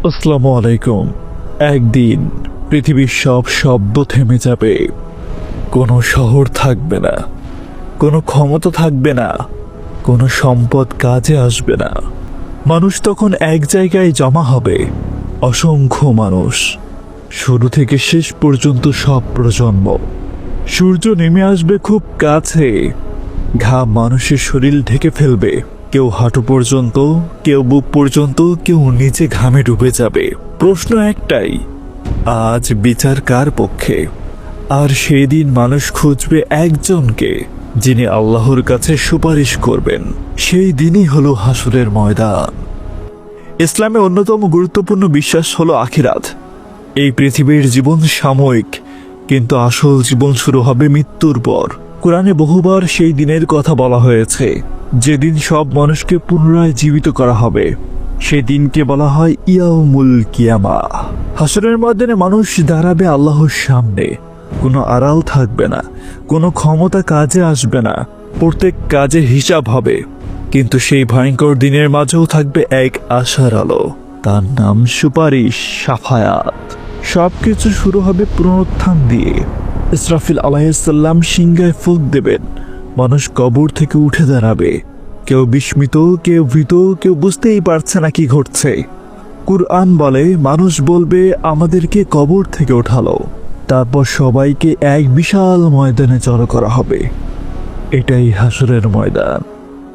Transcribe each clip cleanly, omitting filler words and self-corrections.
আসসালামু আলাইকুম। একদিন পৃথিবীর সব শব্দ থেমে যাবে। কোনো শহর থাকবে না, কোনো ক্ষমতা থাকবে না, কোনো সম্পদ কাজে আসবে না। মানুষ তখন এক জায়গায় জমা হবে, অসংখ্য মানুষ, শুরু থেকে শেষ পর্যন্ত সব প্রজন্ম। সূর্য নেমে আসবে খুব কাছে, ঘাম মানুষের শরীর ঢেকে ফেলবে। কেউ হাঁটু পর্যন্ত, কেউ বুক পর্যন্ত, কেউ নিচে ঘামে ডুবে যাবে। প্রশ্ন একটাই, আজ বিচার কার পক্ষে? আর সেই দিন মানুষ খুঁজবে একজনকে, যিনি আল্লাহর কাছে সুপারিশ করবেন। সেই দিনই হলো হাসরের ময়দান। ইসলামে অন্যতম গুরুত্বপূর্ণ বিশ্বাস হলো আখিরাত। এই পৃথিবীর জীবন সাময়িক, কিন্তু আসল জীবন শুরু হবে মৃত্যুর পর। কোরআনে বহুবার সেই দিনের কথা বলা হয়েছে, যেদিন সব মানুষকে পুনরায় জীবিত করা হবে। সেই দিনকে বলা হয় ইয়াউমুল কিয়ামা। হাসরের ময়দানে মানুষ দাঁড়াবে আল্লাহর সামনে। কোনো আড়াল থাকবে না, কোনো ক্ষমতা কাজে আসবে না। প্রত্যেক কাজের হিসাব হবে। কিন্তু সেই ভয়ঙ্কর দিনের মাঝেও থাকবে এক আশার আলো, তার নাম সুপারিশ, সাফায়াত। সবকিছু শুরু হবে পুনরুত্থান দিয়ে। ইসরাফিল আলাইহিসসালাম সিংহায় ফুঁক দেবেন। মানুষ কবর থেকে উঠে দাঁড়াবে। কেউ বিস্মিত, কেউ ভীত, কেউ বুঝতেই পারছে না কি ঘটছে। কুরআন বলে, মানুষ বলবে, আমাদেরকে কবর থেকে ওঠালো। তারপর সবাইকে এক বিশাল ময়দানে জড়ো করা হবে। এটাই হাসরের ময়দান।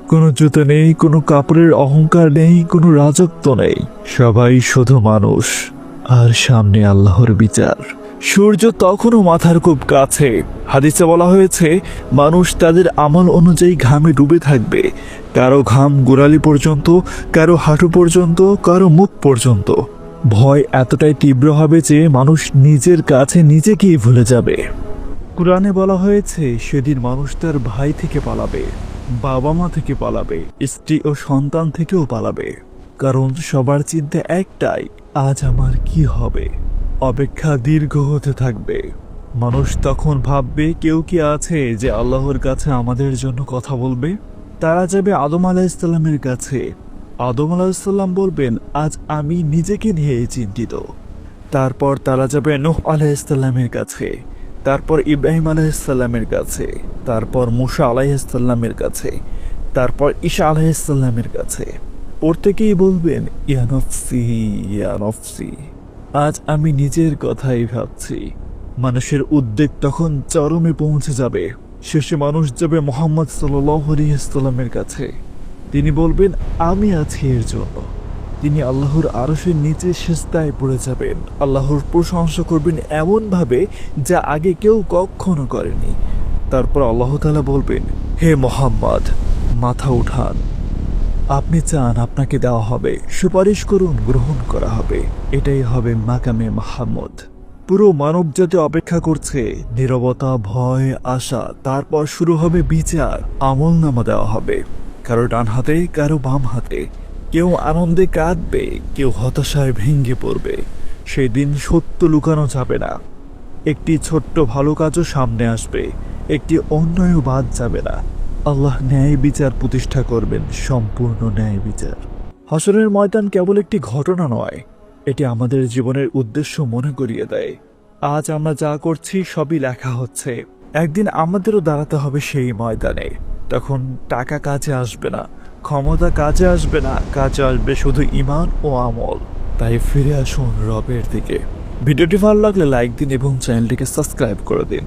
কোনো জুতো নেই, কোনো কাপড়ের অহংকার নেই, কোনো রাজত্ব নেই। সবাই শুধু মানুষ, আর সামনে আল্লাহর বিচার। সূর্য তখনও মাথার খুব কাছে। হাদিসে বলা হয়েছে, মানুষ তাদের আমল অনুযায়ী ঘামে ডুবে থাকবে। কারো ঘাম গোড়ালি পর্যন্ত, কারো হাঁটু পর্যন্ত, কারো মুখ পর্যন্ত। ভয় এতটাই তীব্র হবে যে মানুষ নিজের কাছে নিজেকেই ভুলে যাবে। কুরআনে বলা হয়েছে, সেদিন মানুষ তার ভাই থেকে পালাবে, বাবা মা থেকে পালাবে, স্ত্রী ও সন্তান থেকেও পালাবে। কারণ সবার চিন্তা একটাই, আজ আমার কি হবে। অপেক্ষা দীর্ঘ হতে থাকবে। মানুষ তখন ভাববে, কেউ কি আছে যে আল্লাহর কাছে আমাদের জন্য কথা বলবে? তারা যাবে আদম আলাইহিসসালামের কাছে। আদম আলাইহিসসালাম বলবেন, আজ আমি নিজেকে নিয়ে চিন্তিত। তারপর তারা যাবে নূহ আলাইহিসসালামের কাছে, তারপর ইব্রাহিম আলাইহিসসালামের কাছে, তারপর মূসা আলাইহিসসালামের কাছে, তারপর ঈসা আলাইহিসসালামের কাছে। প্রত্যেকেই বলবেন, ইয়া নফসি, ইয়া নফসি, আজ আমি নিজের কথাই ভাবছি। মানুষের উদ্বেগ তখন চরমে পৌঁছে যাবে। শেষে মানুষ যাবে মুহাম্মদ সাল্লাল্লাহু আলাইহি ওয়াসাল্লামের কাছে। তিনি বলবেন, আমি আছি এর জন্য। তিনি আল্লাহর আরশের নিচে সিজদায় পড়ে যাবেন। আল্লাহর প্রশংসা করবেন এমনভাবে যা আগে কেউ কখনো করেনি। তারপর আল্লাহ তাআলা বলবেন, হে মুহাম্মদ, মাথা উঠান। আপনি চান, আপনাকে দেওয়া হবে। সুপারিশ করুন, গ্রহণ করা হবে। এটাই হবে মাকামে মাহমুদ। পুরো মানবজাতি অপেক্ষা করছে, নীরবতা, ভয়, আশা। তারপর শুরু হবে বিচার। আমলনামা দেওয়া হবে, কারো ডান হাতে, কারো বাম হাতে। কেউ আনন্দে কাঁদবে, কেউ হতাশায় ভেঙে পড়বে। সেই দিন সত্য লুকানো যাবে না। একটি ছোট্ট ভালো কাজও সামনে আসবে, একটি অন্যায়ও বাদ যাবে না। আল্লাহ ন্যায় বিচার প্রতিষ্ঠা করবেন, সম্পূর্ণ ন্যায় বিচার। হাসরের ময়দান কেবল একটি ঘটনা নয়, এটি আমাদের জীবনের উদ্দেশ্য মনে করিয়ে দেয়। আজ আমরা যা করছি সবই লেখা হচ্ছে। একদিন আমাদেরও দাঁড়াতে হবে সেই ময়দানে। তখন টাকা কাজে আসবে না, ক্ষমতা কাজে আসবে না, কাজে আসবে শুধু ঈমান ও আমল। তাই ফিরে আসুন রবের দিকে। ভিডিওটি ভালো লাগলে লাইক দিন এবং চ্যানেলটিকে সাবস্ক্রাইব করে দিন।